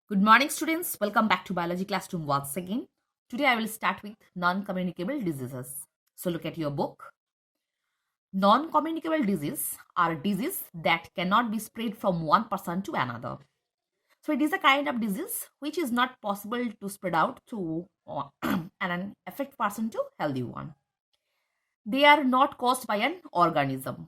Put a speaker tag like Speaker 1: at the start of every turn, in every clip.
Speaker 1: Good morning, students. Welcome back to biology classroom once again. Today, I will start with non-communicable diseases. So, look at your book. Non-communicable disease are disease that cannot be spread from one person to another. So, it is a kind of disease which is not possible to spread out to an affected person to healthy one. They are not caused by an organism.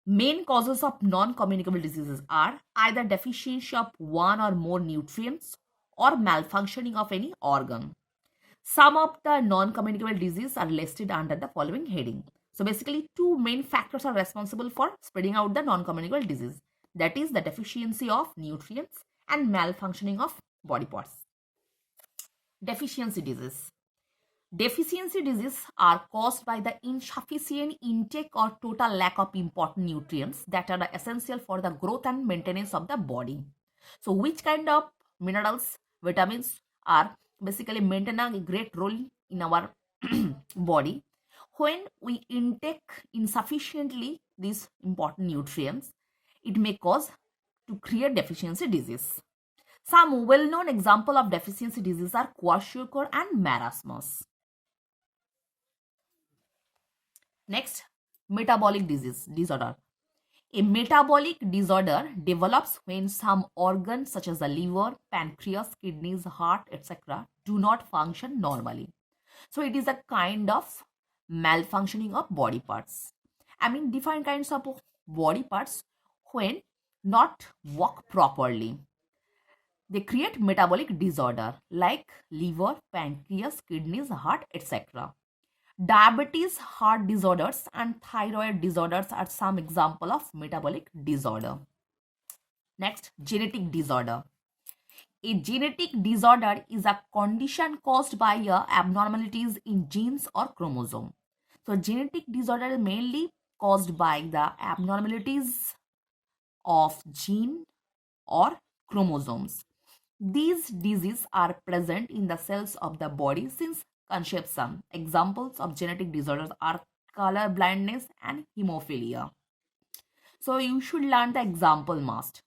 Speaker 1: Main causes of non-communicable diseases are either deficiency of one or more nutrients or malfunctioning of any organ. Some of the non-communicable diseases are listed under the following heading. So basically, two main factors are responsible for spreading out the non-communicable disease. That is the deficiency of nutrients and malfunctioning of body parts. Deficiency disease. Deficiency diseases are caused by the insufficient intake or total lack of important nutrients that are essential for the growth and maintenance of the body. So, which kind of minerals, vitamins are basically maintain a great role in our body? When we intake insufficiently these important nutrients, it may cause to create deficiency disease. Some well-known example of deficiency disease are kwashiorkor and marasmus. Next, metabolic disorder. A metabolic disorder develops when some organs such as the liver, pancreas, kidneys, heart, etc. do not function normally. So it is a kind of malfunctioning of body parts. I mean different kinds of body parts when not work properly. They create metabolic disorder like liver, pancreas, kidneys, heart, etc. Diabetes, heart disorders, and thyroid disorders are some example of metabolic disorder. Next, genetic disorder. A genetic disorder is a condition caused by abnormalities in genes or chromosome. So, genetic disorder is mainly caused by the abnormalities of gene or chromosomes. These diseases are present in the cells of the body since conception. Examples of genetic disorders are color blindness and hemophilia. So you should learn the example must.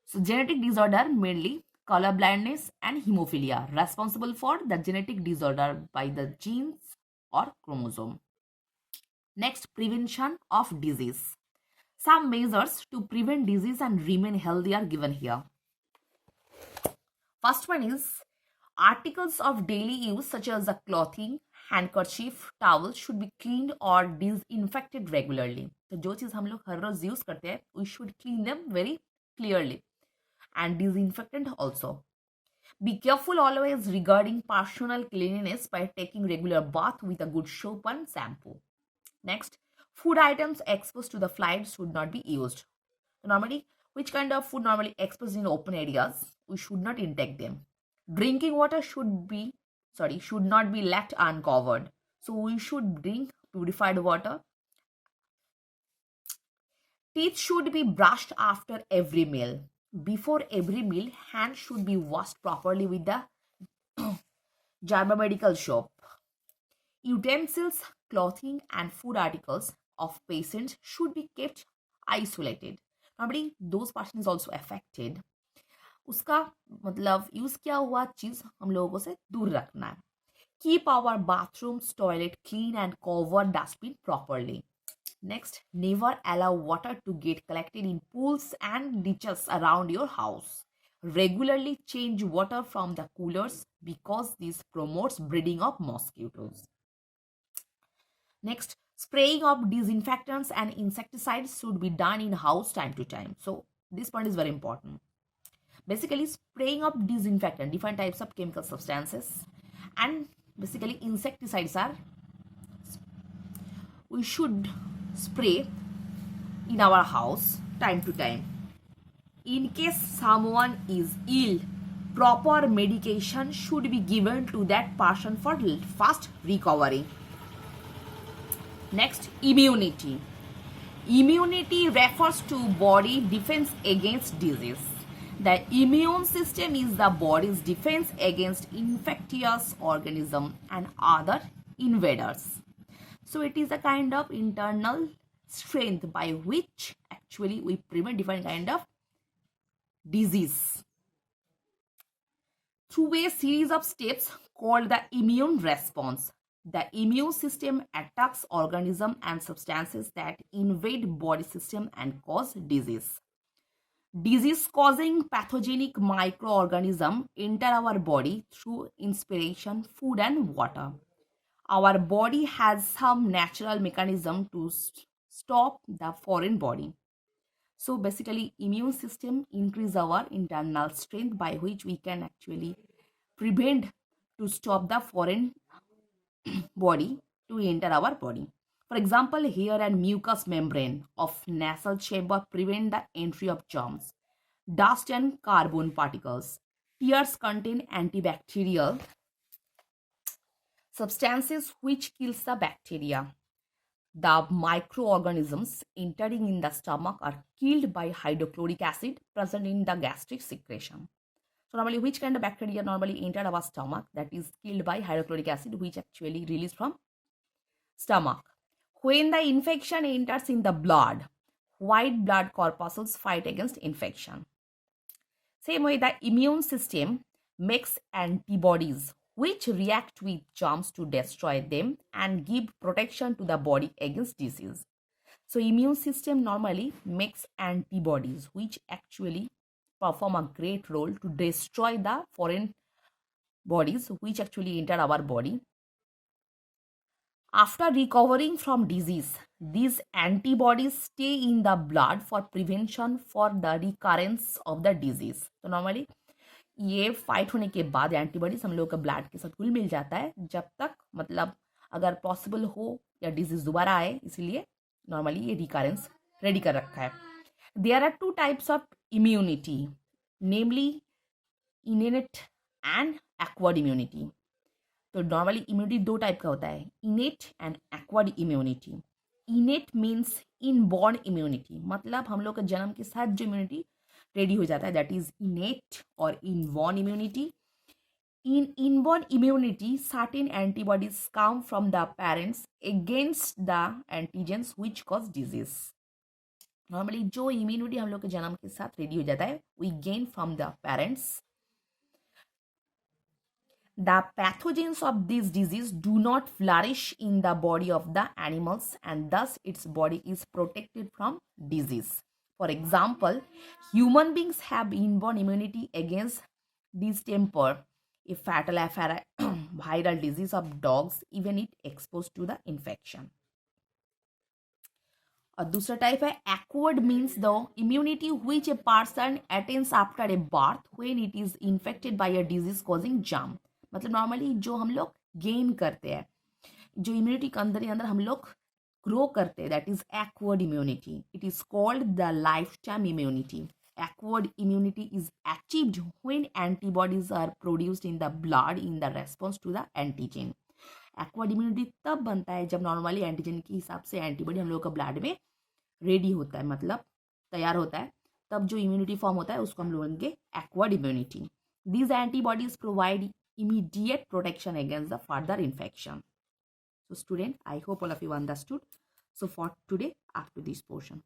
Speaker 1: So genetic disorder mainly color blindness and hemophilia responsible for the genetic disorder by the genes or chromosome. Next, prevention of disease. Some measures to prevent disease and remain healthy are given here. First one is articles of daily use such as the clothing, handkerchief, towel should be cleaned or disinfected regularly. तो जो चीज़ हम लोग हर रोज use करते हैं, we should clean them very clearly and disinfectant also. Be careful always regarding personal cleanliness by taking regular bath with a good soap and shampoo. Next, food items exposed to the flies should not be used. Normally, which kind of food normally exposed in open areas? We should not intake them. Drinking water should not be left uncovered. So we should drink purified water. Teeth should be brushed after every meal. Before every meal, hands should be washed properly with the Germamedical soap. Utensils, clothing, and food articles of patients should be kept isolated. Normally, those person is also affected. उसका मतलब use किया हुआ चीज हम लोगों से दूर रखना है. Keep our bathrooms, toilet clean and cover dustbin properly. Next, never allow water to get collected in pools and ditches around your house. Regularly change water from the coolers because this promotes breeding of mosquitoes. Next, spraying of disinfectants and insecticides should be done in house time to time. So this point is very important. Basically, spraying of disinfectant, different types of chemical substances, and basically insecticides are we should spray in our house time to time. In case someone is ill, proper medication should be given to that person for fast recovery. Next, immunity. Immunity refers to body defense against disease. The immune system is the body's defense against infectious organisms and other invaders. So it is a kind of internal strength by which actually we prevent different kind of disease. through a series of steps called the immune response. The immune system attacks organisms and substances that invade body system and cause disease. Disease causing pathogenic microorganisms enter our body through inspiration, food and water. Our body has some natural mechanism to stop the foreign body. So basically immune system increase our internal strength by which we can actually prevent to stop the foreign body to enter our body. For example, hair and mucous membrane of nasal chamber prevent the entry of germs. Dust and carbon particles. Tears contain antibacterial substances which kills the bacteria. The microorganisms entering in the stomach are killed by hydrochloric acid present in the gastric secretion. So normally which kind of bacteria normally enter our stomach, that is killed by hydrochloric acid which actually released from stomach. When the infection enters in the blood, white blood corpuscles fight against infection. Same way, the immune system makes antibodies which react with germs to destroy them and give protection to the body against disease. So immune system normally makes antibodies which actually perform a great role to destroy the foreign bodies which actually enter our body. After recovering from disease, these antibodies stay in the blood for prevention for the recurrence of the disease. तो normally ये fight होने के बाद antibodies हम लोग का blood के साथ घुल मिल जाता है जब तक मतलब अगर पॉसिबल हो या डिजीज दोबारा आए, इसीलिए नॉर्मली ये रिकरेंस रेडी कर रखा है. There are two types of immunity, namely innate and acquired immunity. तो नॉर्मली इम्यूनिटी दो टाइप का होता है, innate and acquired immunity. Innate means inborn immunity, मतलब हम लोग का जन्म के साथ जो इम्यूनिटी रेडी हो जाता है, दैट इज इनेट और inborn immunity. In inborn immunity, certain antibodies come from the parents against the antigens which cause disease. Normally, जो immunity हम लोग के जन्म के साथ रेडी हो जाता है, we gain from the parents. The pathogens of this disease do not flourish in the body of the animals and thus its body is protected from disease. For example, human beings have inborn immunity against distemper, a fatal viral disease of dogs, even if exposed to the infection. और दूसरा type है acquired, means the immunity which a person attains after a birth when it is infected by a disease causing germ. मतलब normally जो हम लोग gain करते हैं, जो इम्यूनिटी के अंदर ही अंदर हम लोग ग्रो करते हैं, that is acquired immunity. It is called the life time immunity. Acquired immunity is achieved when antibodies are produced in the blood in the response to the antigen. Acquired immunity तब बनता है जब normally antigen के हिसाब से antibody हम लोग का ब्लड में रेडी होता है, मतलब तैयार होता है, तब जो इम्यूनिटी फॉर्म होता है उसको हम लोग बोलेंगे acquired immunity. These antibodies provide immediate protection against the further infection. So student, I hope all of you understood. So for today, up to this portion.